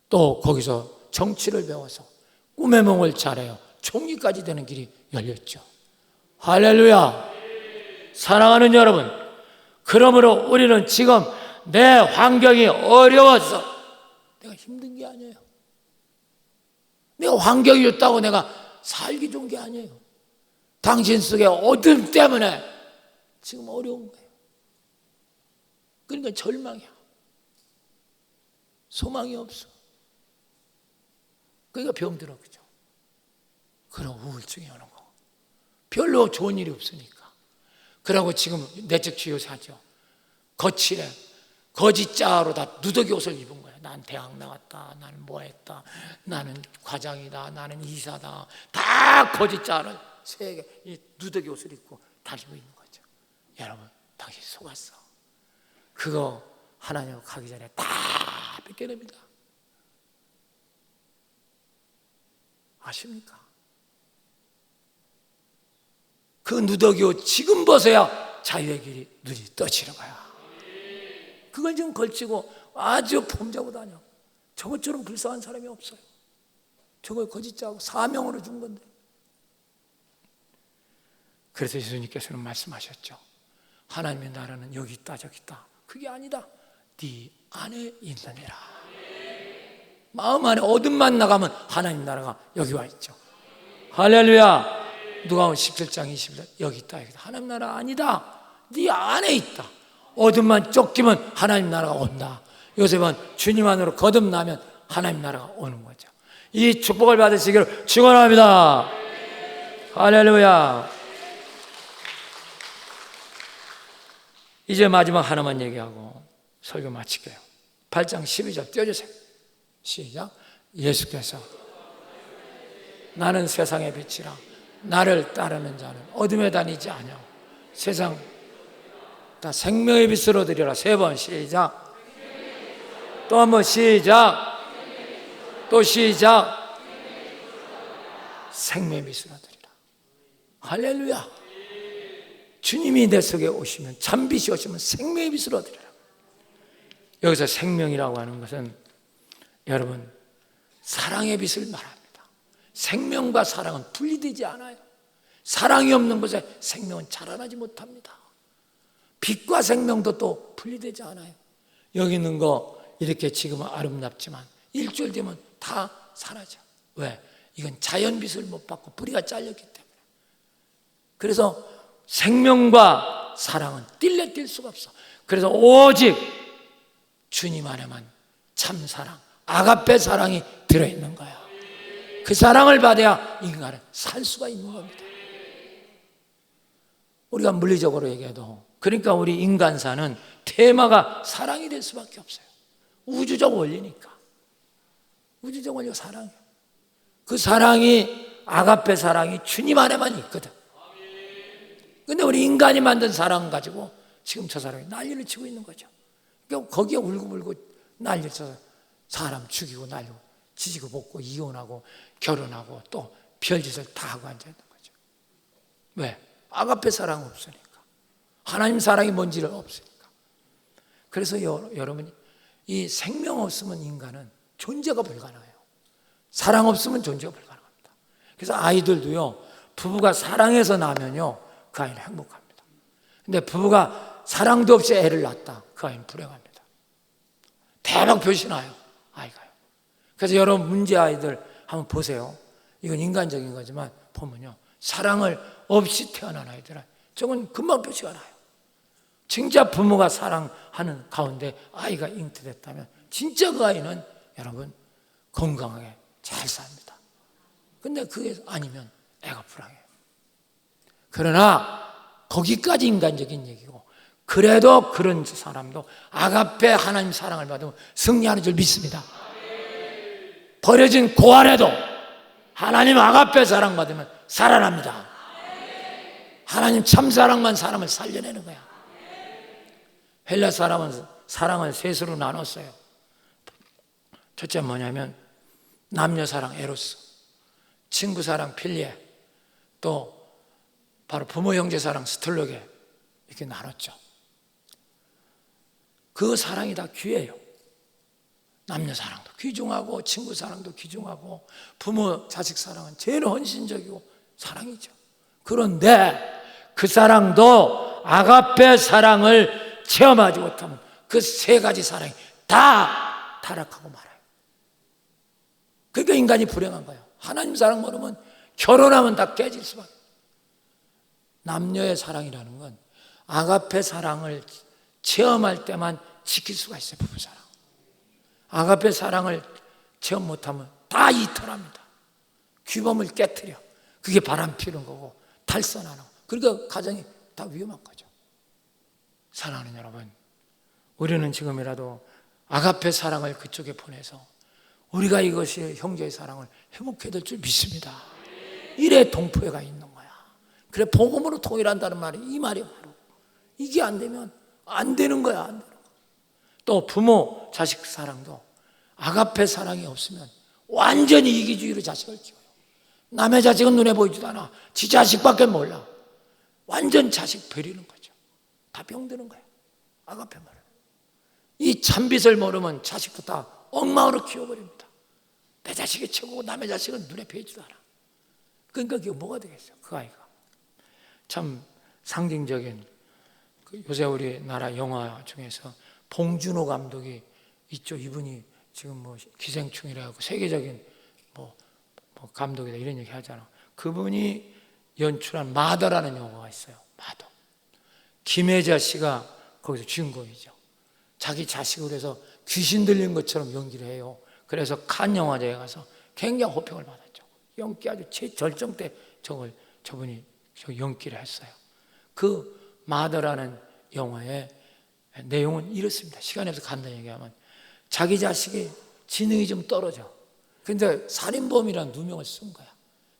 또 거기서 정치를 배워서 꿈의 몽을 잘해요. 총리까지 되는 길이 열렸죠. 할렐루야. 사랑하는 여러분, 그러므로 우리는 지금 내 환경이 어려워서 내가 힘든 게 아니에요. 내가 환경이 좋다고 내가 살기 좋은 게 아니에요. 당신 속에 어둠 때문에 지금 어려운 거예요. 그러니까 절망이야. 소망이 없어. 그러니까 병들어, 그죠? 그럼 우울증이 오는 거고. 별로 좋은 일이 없으니까. 그러고 지금 내적 치유사 하죠. 거칠해. 거짓자로 다 누더기 옷을 입은 거야. 난 대학 나갔다. 나는 뭐 했다. 나는 과장이다. 나는 이사다. 다 거짓자를 세 개, 이 누더기 옷을 입고 다니고 있는 거죠. 여러분, 당신 속았어. 그거 하나님 가기 전에 다 뺏겨냅니다. 아십니까? 그 누더기 옷 지금 벗어야 자유의 길이 눈이 떠지는 거야. 그걸 지금 걸치고 아주 폼잡고 다녀. 저것처럼 불쌍한 사람이 없어요. 저걸 거짓자하고 사명으로 준 건데. 그래서 예수님께서는 말씀하셨죠. 하나님의 나라는 여기 있다 저기 있다. 그게 아니다. 네 안에 있느니라. 마음 안에 어둠만 나가면 하나님 나라가 여기 와 있죠. 할렐루야. 누가복음 17장 20절 여기 있다 여기 있다. 하나님 나라 아니다. 네 안에 있다. 어둠만 쫓기면 하나님 나라가 온다. 요셉은 주님 안으로 거듭나면 하나님 나라가 오는 거죠. 이 축복을 받으시기를 축원합니다. 할렐루야. 이제 마지막 하나만 얘기하고 설교 마칠게요. 8장 12절 띄워주세요. 시작. 예수께서 나는 세상의 빛이라 나를 따르는 자는 어둠에 다니지 아니하고 세상 다 생명의 빛으로 드리라. 3번 시작. 또 한 번 시작. 또 시작. 생명의 빛으로 드리라. 할렐루야. 주님이 내 속에 오시면, 참빛이 오시면 생명의 빛으로 드리라. 여기서 생명이라고 하는 것은 여러분 사랑의 빛을 말합니다. 생명과 사랑은 분리되지 않아요. 사랑이 없는 곳에 생명은 자라나지 못합니다. 빛과 생명도 또 분리되지 않아요. 여기 있는 거 이렇게 지금은 아름답지만 일주일 되면 다 사라져. 왜? 이건 자연빛을 못 받고 뿌리가 잘렸기 때문에. 그래서 생명과 사랑은 뗄래 뗄 수가 없어. 그래서 오직 주님 안에만 참 사랑, 아가페 사랑이 들어있는 거야. 그 사랑을 받아야 인간은 살 수가 있는 겁니다. 우리가 물리적으로 얘기해도, 그러니까 우리 인간사는 테마가 사랑이 될 수밖에 없어요. 우주적 원리니까. 우주적 원리가 사랑이에요. 그 사랑이, 아가페 사랑이 주님 안에만 있거든. 근데 우리 인간이 만든 사랑 가지고 지금 저 사람이 난리를 치고 있는 거죠. 그러니까 거기에 울고불고 난리를 쳐서 사람 죽이고 날리고 지지고 볶고 이혼하고 결혼하고 또 별짓을 다 하고 앉아있는 거죠. 왜? 아가페 사랑이 없으니까. 하나님 사랑이 뭔지를 없으니까. 그래서 여러분이 이 생명 없으면 인간은 존재가 불가능해요. 사랑 없으면 존재가 불가능합니다. 그래서 아이들도요, 부부가 사랑해서 나면요 그 아이는 행복합니다. 근데 부부가 사랑도 없이 애를 낳았다, 그 아이는 불행합니다. 대박 표시나요, 아이가요. 그래서 여러분 문제 아이들 한번 보세요. 이건 인간적인 거지만 보면요, 사랑을 없이 태어난 아이들은 저건 금방 표시가 나요. 진짜 부모가 사랑하는 가운데 아이가 잉태됐다면 진짜 그 아이는 여러분 건강하게 잘 삽니다. 근데 그게 아니면 애가 불행해요. 그러나 거기까지 인간적인 얘기고, 그래도 그런 사람도 아가페 하나님 사랑을 받으면 승리하는 줄 믿습니다. 버려진 고아라도 하나님 아가페 사랑 받으면 살아납니다. 하나님 참사랑만 사람을 살려내는 거야. 헬라 사람은 사랑을 셋으로 나눴어요. 첫째 뭐냐면 남녀 사랑 에로스, 친구 사랑 필리에, 또 바로 부모 형제 사랑 스톨로게, 이렇게 나눴죠. 그 사랑이 다 귀해요. 남녀 사랑도 귀중하고 친구 사랑도 귀중하고 부모 자식 사랑은 제일 헌신적이고 사랑이죠. 그런데 그 사랑도 아가페 사랑을 체험하지 못하면 그 3가지 사랑이 다 타락하고 말아요. 그러니까 인간이 불행한 거예요. 하나님 사랑 모르면 결혼하면 다 깨질 수밖에. 남녀의 사랑이라는 건 아가페 사랑을 체험할 때만 지킬 수가 있어요. 부부 사랑. 아가페 사랑을 체험 못하면 다 이탈합니다. 규범을 깨트려. 그게 바람 피는 거고 탈선하는 거. 그러니까 가정이 다 위험한 거죠. 사랑하는 여러분, 우리는 지금이라도 아가페 사랑을 그쪽에 보내서 우리가 이것이 형제의 사랑을 회복해야 될 줄 믿습니다. 이래 동포애가 있는 거야. 그래, 복음으로 통일한다는 말이 이 말이 바로 이게 안 되면 안 되는 거야. 안 되는 거야. 또 부모 자식 사랑도 아가페 사랑이 없으면 완전히 이기주의로 자식을 키워요. 남의 자식은 눈에 보이지도 않아. 지 자식밖에 몰라. 완전 자식 버리는 거죠. 다 병드는 거예요. 아가페 말은. 이 참빛을 모르면 자식도 다 엉망으로 키워버립니다. 내 자식이 최고고 남의 자식은 눈에 보이지도 않아. 그러니까 그게 뭐가 되겠어요? 그 아이가. 참 상징적인, 요새 우리나라 영화 중에서 봉준호 감독이 있죠. 이분이 지금 뭐 기생충이라고 세계적인 뭐 감독이다 이런 얘기 하잖아. 그분이 연출한 마더라는 영화가 있어요. 마더. 김혜자 씨가 거기서 주인공이죠. 자기 자식을 해서 귀신 들린 것처럼 연기를 해요. 그래서 칸 영화제에 가서 굉장히 호평을 받았죠. 연기 아주 최절정 때 저분이 연기를 했어요. 그 마더라는 영화의 내용은 이렇습니다. 시간이 없어서 간단히 얘기하면 자기 자식이 지능이 좀 떨어져. 근데 살인범이라는 누명을 쓴 거야.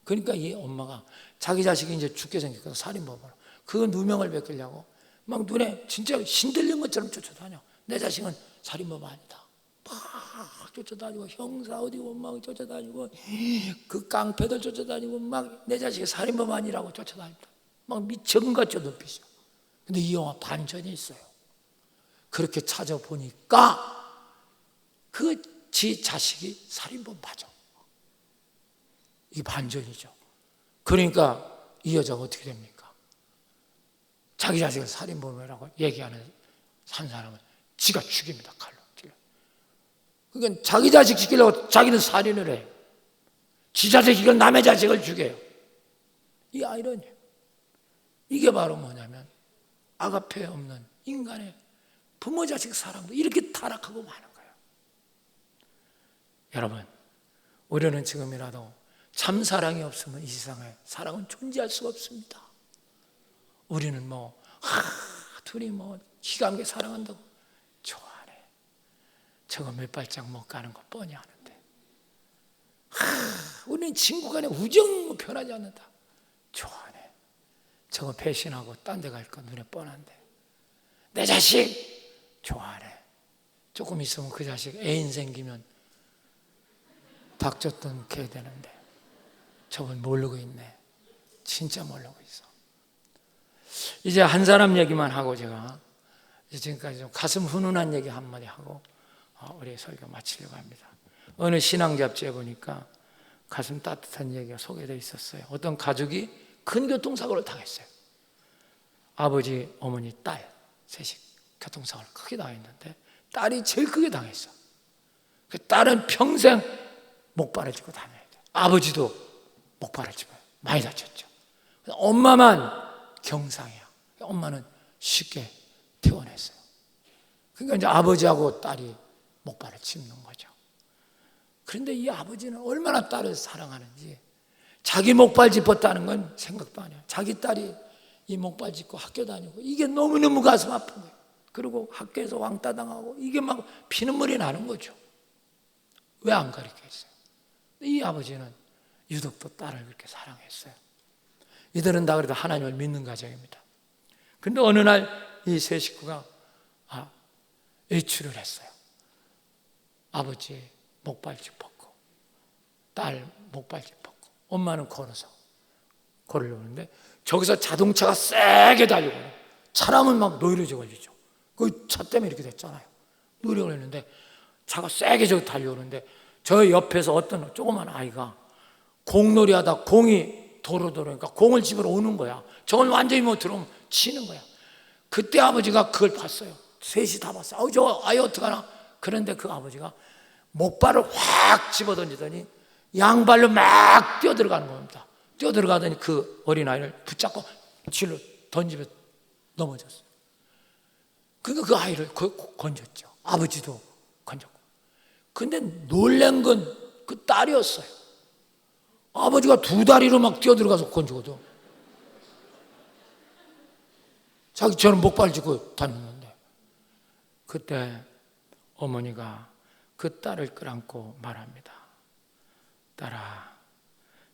그러니까 이 엄마가 자기 자식이 이제 죽게 생겼거든, 살인범으로. 그 누명을 벗기려고 막 눈에 진짜 신들린 것처럼 쫓아다녀. 내 자식은 살인범 아니다. 막 쫓아다니고, 형사 어디고 막 쫓아다니고, 그 깡패들 쫓아다니고, 막 내 자식이 살인범 아니라고 쫓아다닌다. 막 미쳐근같죠, 눈빛이. 근데 이 영화 반전이 있어요. 그렇게 찾아보니까 그 지 자식이 살인범 맞아. 이게 반전이죠. 그러니까 이 여자가 어떻게 됩니까? 자기 자식을 살인범이라고 얘기하는 한 사람은 지가 죽입니다, 칼로. 그러니까 자기 자식 죽이려고 자기는 살인을 해요. 지 자식 죽이고 남의 자식을 죽여요. 이 아이러니예요. 이게 바로 뭐냐면 아가페 없는 인간의 부모 자식 사랑도 이렇게 타락하고 마는 거예요. 여러분, 우리는 지금이라도 참 사랑이 없으면 이 세상에 사랑은 존재할 수가 없습니다. 우리는 둘이 기가 막히게 사랑한다고 좋아하네. 저거 몇 발짝 못 가는 거 뻔히 아는데. 우리는 친구 간에 우정 변하지 않는다. 좋아하네. 저거 배신하고 딴 데 갈 거 눈에 뻔한데. 내 자식 좋아하네. 조금 있으면 그 자식 애인 생기면 닥쳤던 개 되는데 저건 모르고 있네. 진짜 모르고 있어. 이제 한 사람 얘기만 하고 제가 지금까지 좀 가슴 훈훈한 얘기 한마디 하고 우리 설교 마치려고 합니다. 어느 신앙 잡지에 보니까 가슴 따뜻한 얘기가 소개되어 있었어요. 어떤 가족이 큰 교통사고를 당했어요. 아버지, 어머니, 딸 셋이 교통사고를 크게 당했는데 딸이 제일 크게 당했어. 그 딸은 평생 목발을 짚고 다녀야 돼. 아버지도 목발을 짚어요. 많이 다쳤죠. 엄마만 경상이야. 엄마는 쉽게 퇴원했어요. 그러니까 이제 아버지하고 딸이 목발을 짚는 거죠. 그런데 이 아버지는 얼마나 딸을 사랑하는지 자기 목발 짚었다는 건 생각도 안 해요. 자기 딸이 이 목발 짚고 학교 다니고 이게 너무너무 가슴 아픈 거예요. 그리고 학교에서 왕따 당하고 이게 막 피눈물이 나는 거죠. 왜 안 가르쳤어요? 이 아버지는 유독 또 딸을 그렇게 사랑했어요. 이들은 다 그래도 하나님을 믿는 가정입니다. 그런데 어느 날 이 세 식구가 외출을 했어요. 아버지 목발짚 벗고 딸 목발짚 벗고 엄마는 걸어서 걸으려는데 저기서 자동차가 세게 달리고 차라면 막 노이로제 걸리죠. 그 차 때문에 이렇게 됐잖아요. 노이로제 걸리는데 차가 세게 저기 달려오는데 저 옆에서 어떤 조그만 아이가 공놀이 하다 공이 도로니까 공을 집으러 오는 거야. 저건 완전히 들어오면 치는 거야. 그때 아버지가 그걸 봤어요. 셋이 다 봤어요. 저 아이 어떡하나. 그런데 그 아버지가 목발을 확 집어던지더니 양발로 막 뛰어들어가는 겁니다. 뛰어들어가더니 그 어린아이를 붙잡고 질로 던지며 넘어졌어요. 그러니까 그 아이를 건졌죠. 아버지도 건졌고. 근데 놀란 건 그 딸이었어요. 아버지가 두 다리로 막 뛰어들어가서 건지거든. 자기처럼 목발 짚고 다녔는데 그때 어머니가 그 딸을 끌안고 말합니다. 딸아,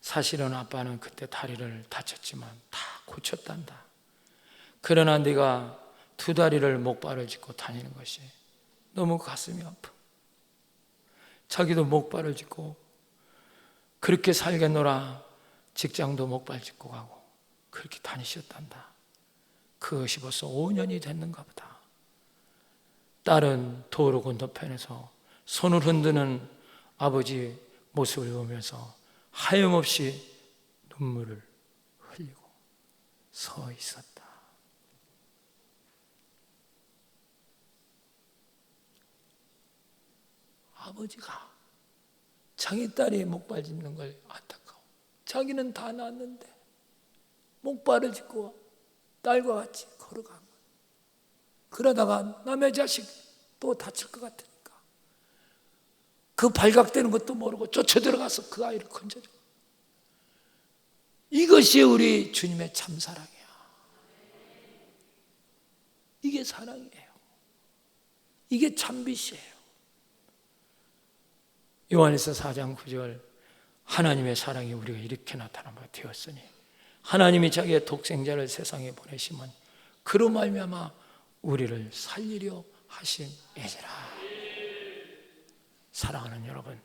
사실은 아빠는 그때 다리를 다쳤지만 다 고쳤단다. 그러나 네가 두 다리를 목발을 짚고 다니는 것이 너무 가슴이 아파. 자기도 목발을 짚고 그렇게 살겠노라 직장도 목발 짚고 가고 그렇게 다니셨단다. 그것이 벌써 5년이 됐는가 보다. 딸은 도로 건너편에서 손을 흔드는 아버지 모습을 보면서 하염없이 눈물을 흘리고 서 있었다. 아버지가 자기 딸이 목발 짚는 걸 안타까워. 자기는 다 낳았는데 목발을 짚고 딸과 같이 걸어간 거예요. 그러다가 남의 자식 또 다칠 것 같으니까 그 발각되는 것도 모르고 쫓아 들어가서 그 아이를 건져줘. 이것이 우리 주님의 참사랑이야. 이게 사랑이에요. 이게 참빛이에요. 요한일서 4장 9절 하나님의 사랑이 우리가 이렇게 나타난 바 되었으니 하나님이 자기의 독생자를 세상에 보내심은 그로 말미암아 우리를 살리려 하심이니라. 사랑하는 여러분,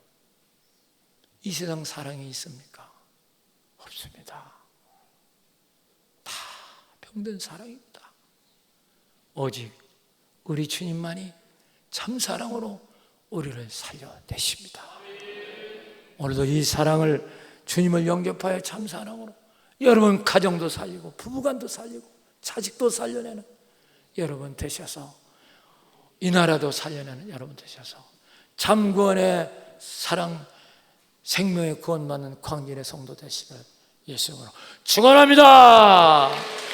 이 세상 사랑이 있습니까? 없습니다. 다 병든 사랑입니다. 오직 우리 주님만이 참 사랑으로 우리를 살려내십니다. 오늘도 이 사랑을, 주님을 영접하여 참 사랑으로 여러분 가정도 살리고 부부간도 살리고 자식도 살려내는 여러분 되셔서, 이 나라도 살려내는 여러분 되셔서 참 구원의 사랑, 생명의 구원받는 광진의 성도 되시길 예수 이름으로 축원합니다.